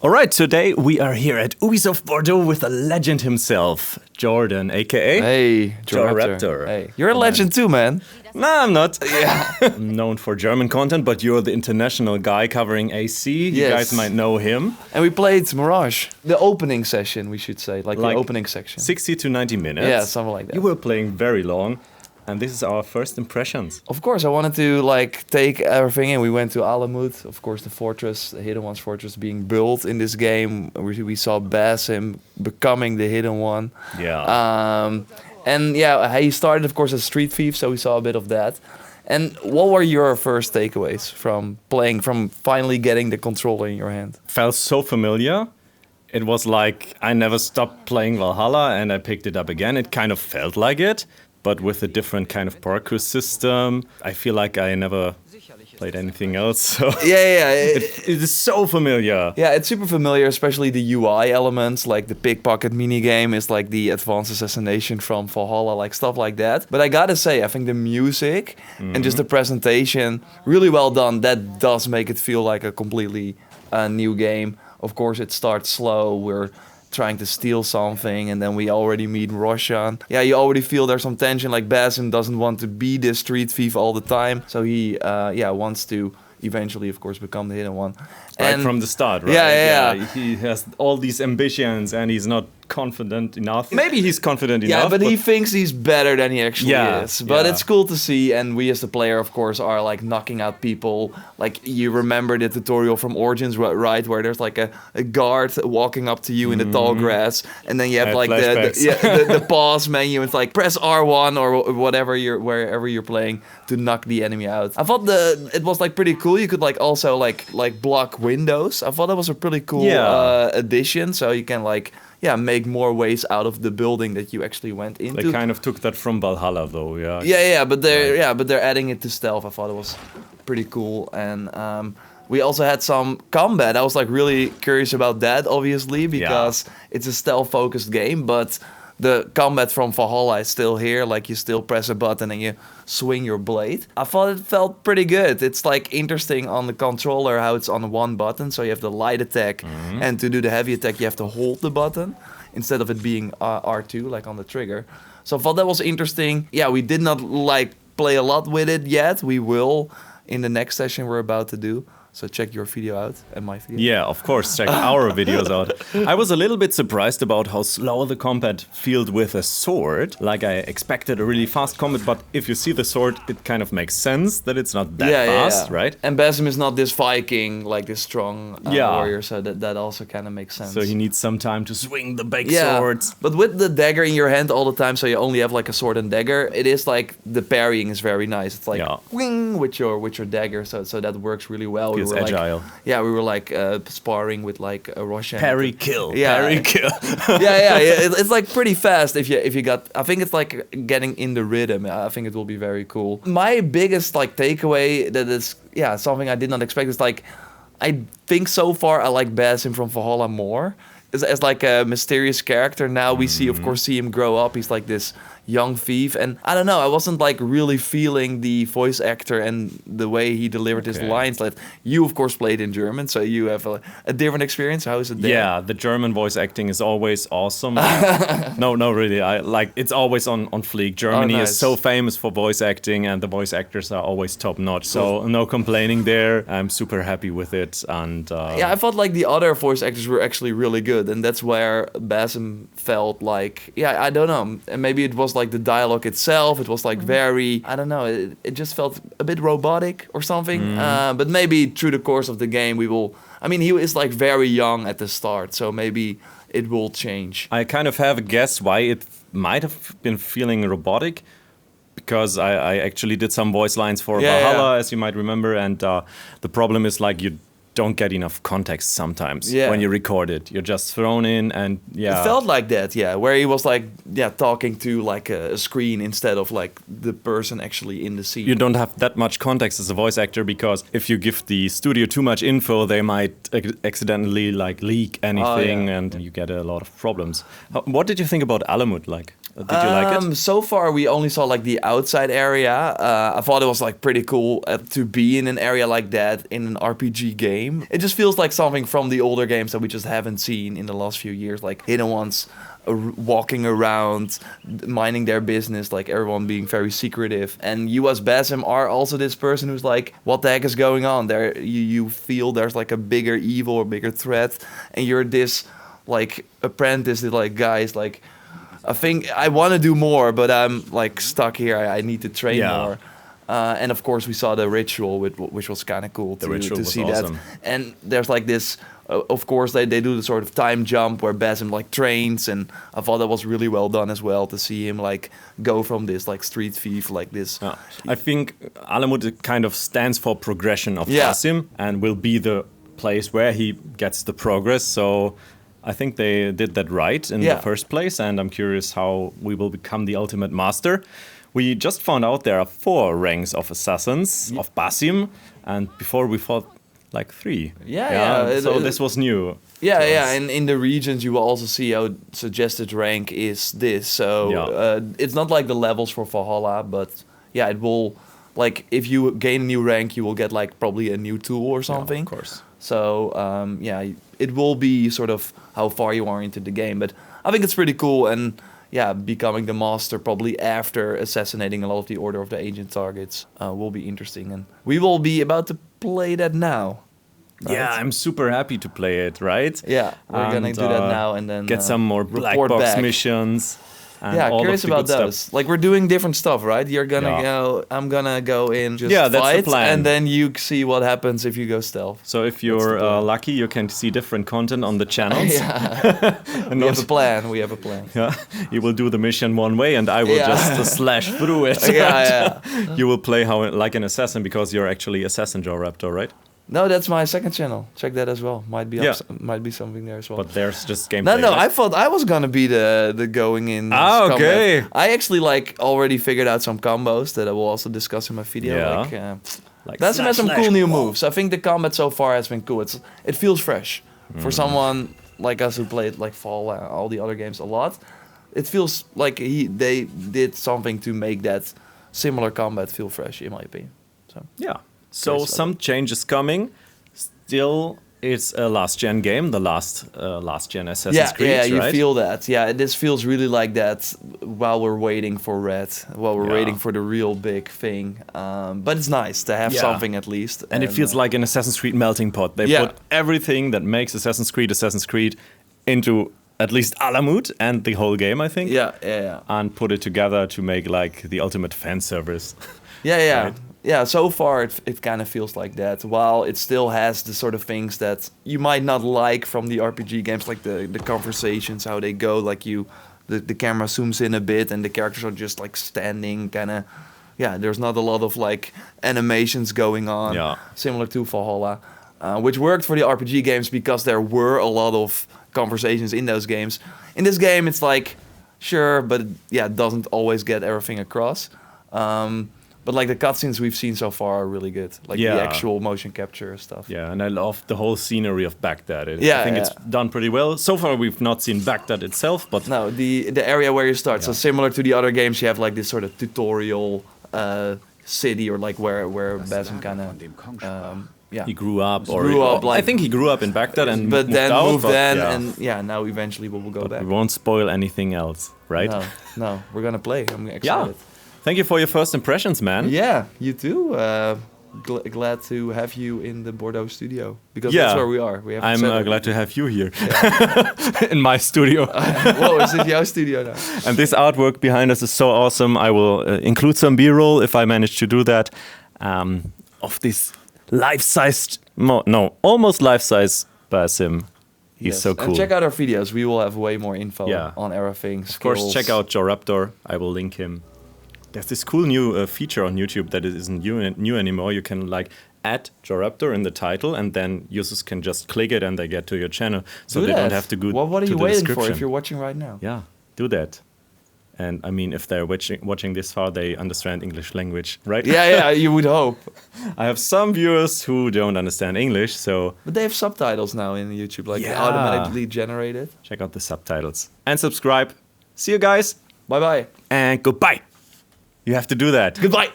All right, today we are here at Ubisoft Bordeaux with a legend himself, Jordan, aka Hey, Raptor. Hey, you're a legend too, man. No, I'm not. Yeah. I'm known for German content, but you're the international guy covering AC. You guys might know him. And we played Mirage. The opening session, we should say, like the opening section. 60 to 90 minutes. Yeah, something like that. You were playing very long. And this is our first impressions. Of course, I wanted to take everything in. We went to Alamut, of course, the fortress, the Hidden One's fortress being built in this game. We saw Basim becoming the Hidden One. Yeah. And yeah, he started, of course, as Street Thief, so we saw a bit of that. And what were your first takeaways from playing, from finally getting the controller in your hand? Felt so familiar. It was like I never stopped playing Valhalla and I picked it up again. It kind of felt like it, but with a different kind of parkour system. I feel like I never played anything else. So it is so familiar. Yeah, it's super familiar, especially the UI elements, like the pickpocket minigame is like the advanced assassination from Valhalla, like stuff like that. But I gotta say, I think the music and just the presentation, really well done. That does make it feel like a completely new game. Of course, it starts slow. We're trying to steal something, and then we already meet Roshan. Yeah, you already feel there's some tension, like Basim doesn't want to be this street thief all the time, so he wants to eventually, of course, become the Hidden One. Right from the start, right? Yeah. He has all these ambitions and he's not confident enough. Maybe he's confident enough. Yeah, but he thinks he's better than he actually is. But it's cool to see, and we as the player, of course, are like knocking out people. Like, you remember the tutorial from Origins, right? Where there's like a guard walking up to you in the tall grass, and then you have like the pause menu. It's like press R1 or whatever wherever you're playing to knock the enemy out. I thought it was like pretty cool. You could like also like block windows. I thought that was a pretty cool addition. So you can make more ways out of the building that you actually went into. They kind of took that from Valhalla, though. But they're adding it to stealth. I thought it was pretty cool, and we also had some combat. I was like really curious about that, obviously, because it's a stealth-focused game, but the combat from Valhalla is still here. Like, you still press a button and you swing your blade. I thought it felt pretty good. It's like interesting on the controller how it's on one button. So you have the light attack, and to do the heavy attack you have to hold the button instead of it being R2 like on the trigger. So I thought that was interesting. Yeah, we did not play a lot with it yet. We will in the next session we're about to do. So check your video out and my video. Yeah, of course, check our videos out. I was a little bit surprised about how slow the combat felt with a sword. Like, I expected a really fast combat, but if you see the sword, it kind of makes sense that it's not that fast, right? And Basim is not this Viking, like this strong warrior, so that also kind of makes sense. So he needs some time to swing the big swords. But with the dagger in your hand all the time, so you only have like a sword and dagger, it is like the parrying is very nice. It's like wing with your dagger, so that works really well. It's agile. We were like sparring with like a Russian. Parry kill. It's like pretty fast if you got. I think it's like getting in the rhythm. I think it will be very cool. My biggest takeaway that is something I did not expect is I think so far I like Basim from Valhalla more as like a mysterious character. Now we see him grow up. He's like this young thief, and I don't know, I wasn't like really feeling the voice actor and the way he delivered his lines. Like, you of course played in German, so you have a different experience. How is it there? Yeah, the German voice acting is always awesome. No, really, it's always on fleek. Germany is so famous for voice acting, and the voice actors are always top notch. So no complaining there. I'm super happy with it, and I felt like the other voice actors were actually really good, and that's where Basim felt like I don't know, and maybe it was like the dialogue itself, it was like very, I don't know, it just felt a bit robotic or something. But maybe through the course of the game we will, I mean, he is like very young at the start, so maybe it will change. I kind of have a guess why it might have been feeling robotic, because I actually did some voice lines for Valhalla, as you might remember, and the problem is like you don't get enough context sometimes when you record it. You're just thrown in, and It felt like that, where he was like, talking to like a screen instead of like the person actually in the scene. You don't have that much context as a voice actor, because if you give the studio too much info, they might accidentally like leak anything, and you get a lot of problems. What did you think about Alamut? Did you like it? So far, we only saw like the outside area. I thought it was like pretty cool to be in an area like that in an RPG game. game. It just feels like something from the older games that we just haven't seen in the last few years, like hidden ones walking around, minding their business, like everyone being very secretive. And you as Basim are also this person who's like, what the heck is going on? There, you feel there's like a bigger evil or bigger threat, and you're this like apprentice that like guys like, I think I want to do more, but I'm like stuck here. I need to train more. And of course, we saw the ritual, which was kind of cool to see awesome. that. And there's like this, of course, they do the sort of time jump where Basim like trains, and I thought that was really well done as well to see him like go from this like street thief like this. I think Alamut kind of stands for progression of Basim and will be the place where he gets the progress. So I think they did that right in the first place, and I'm curious how we will become the ultimate master. We just found out there are 4 ranks of assassins of Basim, and before we thought like 3. So this was new. And in the regions you will also see how suggested rank is this. So it's not like the levels for Valhalla, but it will, like if you gain a new rank, you will get like probably a new tool or something. Of course. So it will be sort of how far you are into the game, but I think it's pretty cool. And becoming the master probably after assassinating a lot of the Order of the Ancient Targets will be interesting, and we will be about to play that now. Right? Yeah, I'm super happy to play it, right? Yeah, we're gonna do that now and then get some more black box missions. And curious about those. Stuff. Like we're doing different stuff, right? You're gonna go. I'm gonna go in just that's fight, the plan. and then you see what happens if you go stealth. So if you're lucky, you can see different content on the channels. And we have a plan. We have a plan. Yeah, you will do the mission one way, and I will just slash through it. You will play like an assassin because you're actually assassin Raptor, right? No, that's my second channel. Check that as well. Might be something there as well. But there's just gameplay. No, I thought I was gonna be the going in. Okay. Combat. I actually like already figured out some combos that I will also discuss in my video. Like Basim has some cool new moves. I think the combat so far has been cool. It feels fresh for someone like us who played like Fallout, all the other games a lot. It feels like they did something to make that similar combat feel fresh, in my opinion. So some changes coming. Still, it's a last-gen game, the last-gen Assassin's Creed, right? Yeah, you feel that. Yeah, this feels really like that while we're waiting for Red, while we're waiting for the real big thing. But it's nice to have something at least. And it feels like an Assassin's Creed melting pot. They put everything that makes Assassin's Creed into at least Alamut and the whole game, I think. And put it together to make like the ultimate fan service. Right? Yeah, so far it kind of feels like that, while it still has the sort of things that you might not like from the RPG games, like the conversations, how they go, like the camera zooms in a bit and the characters are just like standing, kind of, there's not a lot of like animations going on, similar to Valhalla, which worked for the RPG games because there were a lot of conversations in those games. In this game, it's like, sure, but it doesn't always get everything across. But like the cutscenes we've seen so far are really good, like the actual motion capture stuff. Yeah, and I love the whole scenery of Baghdad. I think it's done pretty well. So far we've not seen Baghdad itself, but no, the area where you start. So similar to the other games, you have like this sort of tutorial city, or like where Basim kind of he grew up. Like, I think he grew up in Baghdad and moved then, and now eventually we will go back. We won't spoil anything else, right? No, we're gonna play. I'm excited. Thank you for your first impressions, man. Yeah, you too. Glad to have you in the Bordeaux studio, because that's where we are. I'm glad to have you here in my studio. Whoa, is it your studio now? And this artwork behind us is so awesome. I will include some B-roll if I manage to do that, of this life-sized, almost life-size Basim. He's so cool. And check out our videos. We will have way more info on everything. Of course, check out Raptor. I will link him. There's this cool new feature on YouTube that isn't new anymore. You can like add Raptor in the title, and then users can just click it and they get to your channel. So they don't have to go what are to you the waiting description. for if you're watching right now? Yeah, do that. And I mean, if they're watching this far, they understand English language, right? Yeah, you would hope. I have some viewers who don't understand English, so... But they have subtitles now in YouTube, like automatically generated. Check out the subtitles. And subscribe. See you guys. Bye-bye. And goodbye. You have to do that. Goodbye.